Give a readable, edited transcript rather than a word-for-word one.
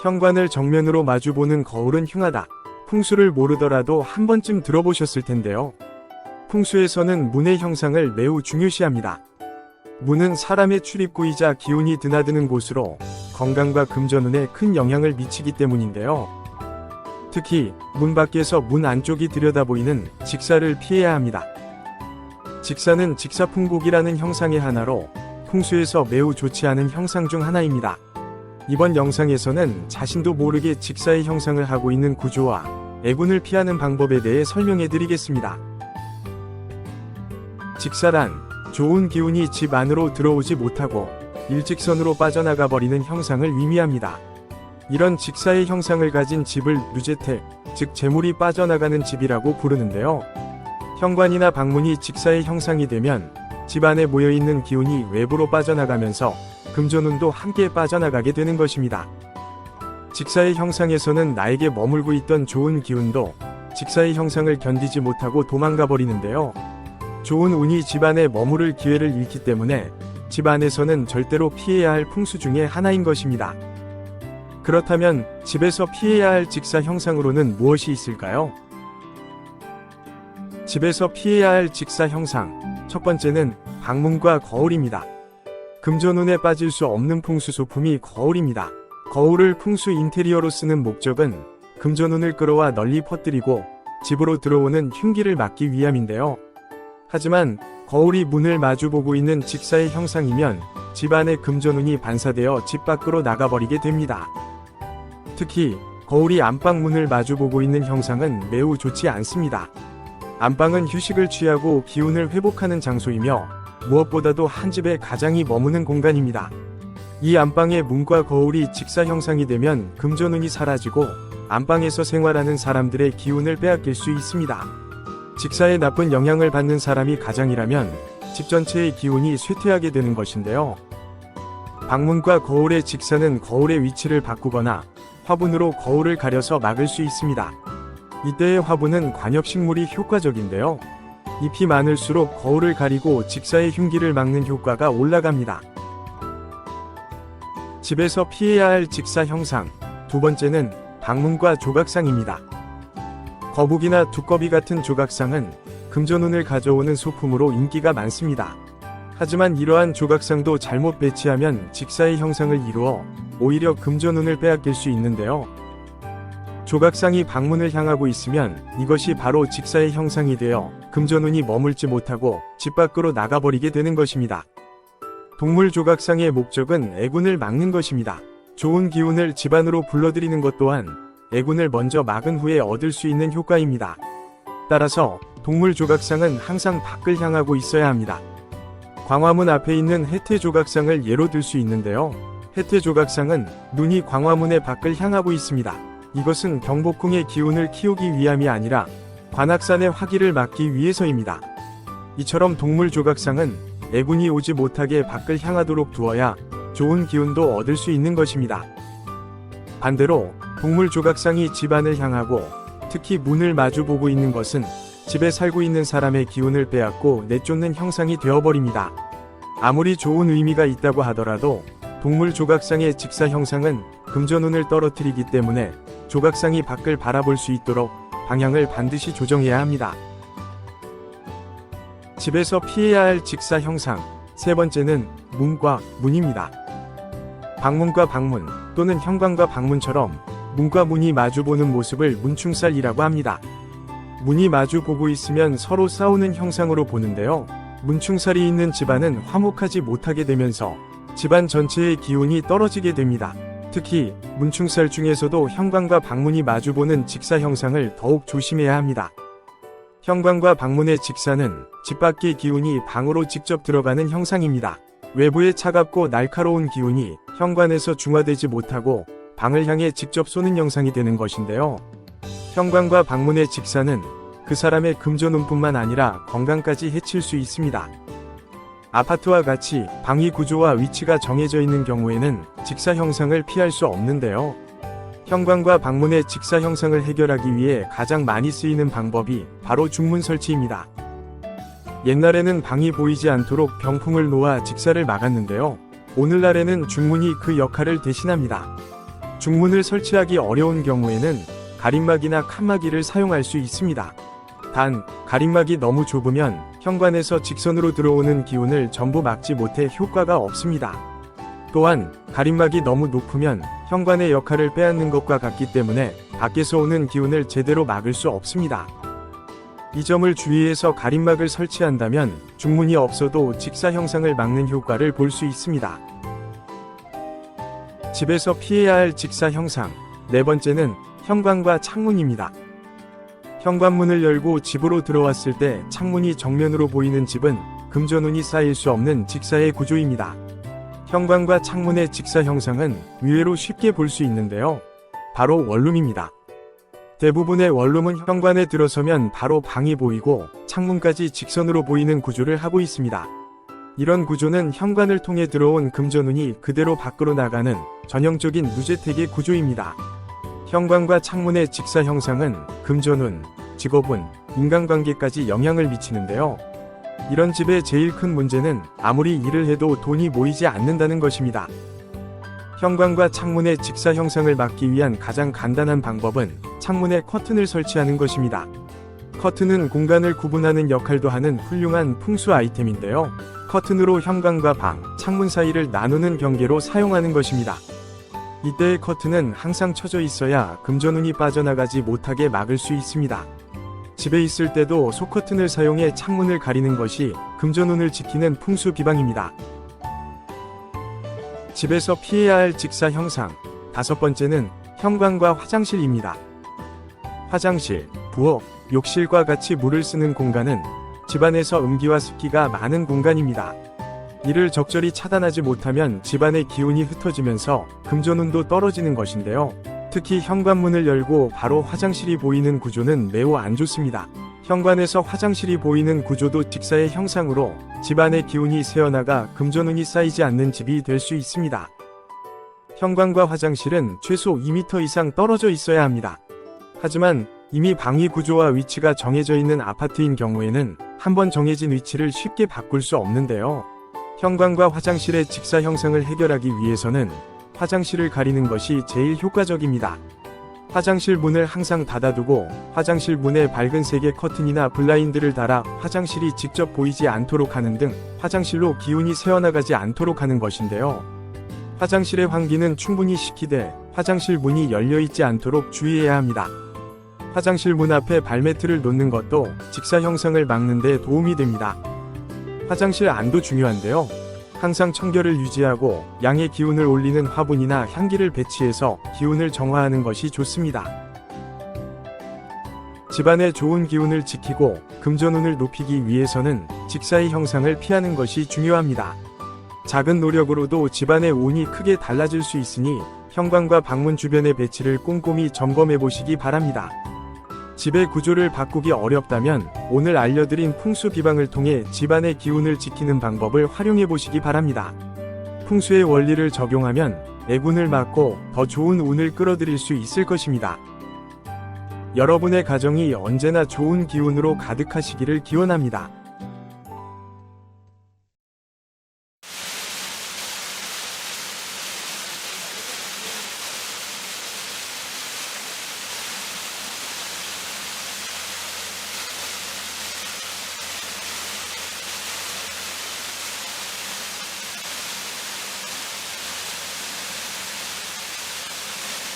현관을 정면으로 마주보는 거울은 흉하다. 풍수를 모르더라도 한 번쯤 들어보셨을 텐데요. 풍수에서는 문의 형상을 매우 중요시합니다. 문은 사람의 출입구이자 기운이 드나드는 곳으로 건강과 금전운에 큰 영향을 미치기 때문인데요. 특히 문 밖에서 문 안쪽이 들여다보이는 직사를 피해야 합니다. 직사는 직사풍곡이라는 형상의 하나로 풍수에서 매우 좋지 않은 형상 중 하나입니다. 이번 영상에서는 자신도 모르게 직사의 형상을 하고 있는 구조와 애군을 피하는 방법에 대해 설명해 드리겠습니다. 직사란 좋은 기운이 집 안으로 들어오지 못하고 일직선으로 빠져나가 버리는 형상을 의미합니다. 이런 직사의 형상을 가진 집을 누재택, 즉 재물이 빠져나가는 집이라고 부르는데요. 현관이나 방문이 직사의 형상이 되면 집 안에 모여있는 기운이 외부로 빠져나가면서 금전운도 함께 빠져나가게 되는 것입니다. 직사의 형상에서는 나에게 머물고 있던 좋은 기운도 직사의 형상을 견디지 못하고 도망가 버리는데요. 좋은 운이 집 안에 머무를 기회를 잃기 때문에 집 안에서는 절대로 피해야 할 풍수 중에 하나인 것입니다. 그렇다면 집에서 피해야 할 직사 형상으로는 무엇이 있을까요? 집에서 피해야 할 직사 형상, 첫 번째는 방문과 거울입니다. 금전운에 빠질 수 없는 풍수 소품이 거울입니다. 거울을 풍수 인테리어로 쓰는 목적은 금전운을 끌어와 널리 퍼뜨리고 집으로 들어오는 흉기를 막기 위함인데요. 하지만 거울이 문을 마주보고 있는 직사의 형상이면 집 안의 금전운이 반사되어 집 밖으로 나가버리게 됩니다. 특히 거울이 안방문을 마주보고 있는 형상은 매우 좋지 않습니다. 안방은 휴식을 취하고 기운을 회복하는 장소이며 무엇보다도 한 집에 가장이 머무는 공간입니다. 이 안방의 문과 거울이 직사 형상이 되면 금전운이 사라지고 안방에서 생활하는 사람들의 기운을 빼앗길 수 있습니다. 직사에 나쁜 영향을 받는 사람이 가장이라면 집 전체의 기운이 쇠퇴하게 되는 것인데요. 방문과 거울의 직사는 거울의 위치를 바꾸거나 화분으로 거울을 가려서 막을 수 있습니다. 이때의 화분은 관엽식물이 효과적인데요. 잎이 많을수록 거울을 가리고 직사의 흉기를 막는 효과가 올라갑니다. 집에서 피해야 할 직사 형상, 두 번째는 방문과 조각상입니다. 거북이나 두꺼비 같은 조각상은 금전운을 가져오는 소품으로 인기가 많습니다. 하지만 이러한 조각상도 잘못 배치하면 직사의 형상을 이루어 오히려 금전운을 빼앗길 수 있는데요. 조각상이 방문을 향하고 있으면 이것이 바로 직사의 형상이 되어 금전운이 머물지 못하고 집 밖으로 나가버리게 되는 것입니다. 동물 조각상의 목적은 애군을 막는 것입니다. 좋은 기운을 집 안으로 불러들이는 것 또한 애군을 먼저 막은 후에 얻을 수 있는 효과입니다. 따라서 동물 조각상은 항상 밖을 향하고 있어야 합니다. 광화문 앞에 있는 해태 조각상을 예로 들 수 있는데요. 해태 조각상은 눈이 광화문의 밖을 향하고 있습니다. 이것은 경복궁의 기운을 키우기 위함이 아니라 관악산의 화기를 막기 위해서입니다. 이처럼 동물 조각상은 애군이 오지 못하게 밖을 향하도록 두어야 좋은 기운도 얻을 수 있는 것입니다. 반대로 동물 조각상이 집안을 향하고 특히 문을 마주보고 있는 것은 집에 살고 있는 사람의 기운을 빼앗고 내쫓는 형상이 되어버립니다. 아무리 좋은 의미가 있다고 하더라도 동물 조각상의 직사 형상은 금전운을 떨어뜨리기 때문에 조각상이 밖을 바라볼 수 있도록 방향을 반드시 조정해야 합니다. 집에서 피해야 할 직사 형상, 세 번째는 문과 문입니다. 방문과 방문 또는 현관과 방문처럼 문과 문이 마주보는 모습을 문충살이라고 합니다. 문이 마주보고 있으면 서로 싸우는 형상으로 보는데요. 문충살이 있는 집안은 화목하지 못하게 되면서 집안 전체의 기운이 떨어지게 됩니다. 특히 문충살 중에서도 현관과 방문이 마주보는 직사 형상을 더욱 조심해야 합니다. 현관과 방문의 직사는 집 밖의 기운이 방으로 직접 들어가는 형상입니다. 외부의 차갑고 날카로운 기운이 현관에서 중화되지 못하고 방을 향해 직접 쏘는 형상이 되는 것인데요. 현관과 방문의 직사는 그 사람의 금전운뿐만 아니라 건강까지 해칠 수 있습니다. 아파트와 같이 방위 구조와 위치가 정해져 있는 경우에는 직사 형상을 피할 수 없는데요. 현관과 방문의 직사 형상을 해결하기 위해 가장 많이 쓰이는 방법이 바로 중문 설치입니다. 옛날에는 방이 보이지 않도록 병풍을 놓아 직사를 막았는데요. 오늘날에는 중문이 그 역할을 대신합니다. 중문을 설치하기 어려운 경우에는 가림막이나 칸막이를 사용할 수 있습니다. 단, 가림막이 너무 좁으면 현관에서 직선으로 들어오는 기운을 전부 막지 못해 효과가 없습니다. 또한 가림막이 너무 높으면 현관의 역할을 빼앗는 것과 같기 때문에 밖에서 오는 기운을 제대로 막을 수 없습니다. 이 점을 주의해서 가림막을 설치한다면 중문이 없어도 직사 형상을 막는 효과를 볼 수 있습니다. 집에서 피해야 할 직사 형상. 네 번째는 현관과 창문입니다. 현관문을 열고 집으로 들어왔을 때 창문이 정면으로 보이는 집은 금전운이 쌓일 수 없는 직사의 구조입니다. 현관과 창문의 직사 형상은 의외로 쉽게 볼 수 있는데요. 바로 원룸입니다. 대부분의 원룸은 현관에 들어서면 바로 방이 보이고 창문까지 직선으로 보이는 구조를 하고 있습니다. 이런 구조는 현관을 통해 들어온 금전운이 그대로 밖으로 나가는 전형적인 무재택의 구조입니다. 현관과 창문의 직사 형상은 금전운, 직업운, 인간관계까지 영향을 미치는데요. 이런 집의 제일 큰 문제는 아무리 일을 해도 돈이 모이지 않는다는 것입니다. 현관과 창문의 직사 형상을 막기 위한 가장 간단한 방법은 창문에 커튼을 설치하는 것입니다. 커튼은 공간을 구분하는 역할도 하는 훌륭한 풍수 아이템인데요. 커튼으로 현관과 방, 창문 사이를 나누는 경계로 사용하는 것입니다. 이때의 커튼은 항상 쳐져 있어야 금전운이 빠져나가지 못하게 막을 수 있습니다. 집에 있을 때도 소커튼을 사용해 창문을 가리는 것이 금전운을 지키는 풍수 비방입니다. 집에서 피해야 할 직사 형상. 다섯 번째는 현관과 화장실입니다. 화장실, 부엌, 욕실과 같이 물을 쓰는 공간은 집안에서 음기와 습기가 많은 공간입니다. 이를 적절히 차단하지 못하면 집안의 기운이 흩어지면서 금전운도 떨어지는 것인데요. 특히 현관문을 열고 바로 화장실이 보이는 구조는 매우 안 좋습니다. 현관에서 화장실이 보이는 구조도 직사의 형상으로 집안의 기운이 새어나가 금전운이 쌓이지 않는 집이 될 수 있습니다. 현관과 화장실은 최소 2m 이상 떨어져 있어야 합니다. 하지만 이미 방위 구조와 위치가 정해져 있는 아파트인 경우에는 한번 정해진 위치를 쉽게 바꿀 수 없는데요. 현관과 화장실의 직사 형상을 해결하기 위해서는 화장실을 가리는 것이 제일 효과적입니다. 화장실 문을 항상 닫아두고 화장실 문에 밝은 색의 커튼이나 블라인드를 달아 화장실이 직접 보이지 않도록 하는 등 화장실로 기운이 새어나가지 않도록 하는 것인데요. 화장실의 환기는 충분히 시키되 화장실 문이 열려있지 않도록 주의해야 합니다. 화장실 문 앞에 발매트를 놓는 것도 직사 형상을 막는 데 도움이 됩니다. 화장실 안도 중요한데요. 항상 청결을 유지하고 양의 기운을 올리는 화분이나 향기를 배치해서 기운을 정화하는 것이 좋습니다. 집안의 좋은 기운을 지키고 금전운을 높이기 위해서는 직사의 형상을 피하는 것이 중요합니다. 작은 노력으로도 집안의 운이 크게 달라질 수 있으니 현관과 방문 주변의 배치를 꼼꼼히 점검해 보시기 바랍니다. 집의 구조를 바꾸기 어렵다면 오늘 알려드린 풍수 비방을 통해 집안의 기운을 지키는 방법을 활용해 보시기 바랍니다. 풍수의 원리를 적용하면 애군을 막고 더 좋은 운을 끌어들일 수 있을 것입니다. 여러분의 가정이 언제나 좋은 기운으로 가득하시기를 기원합니다.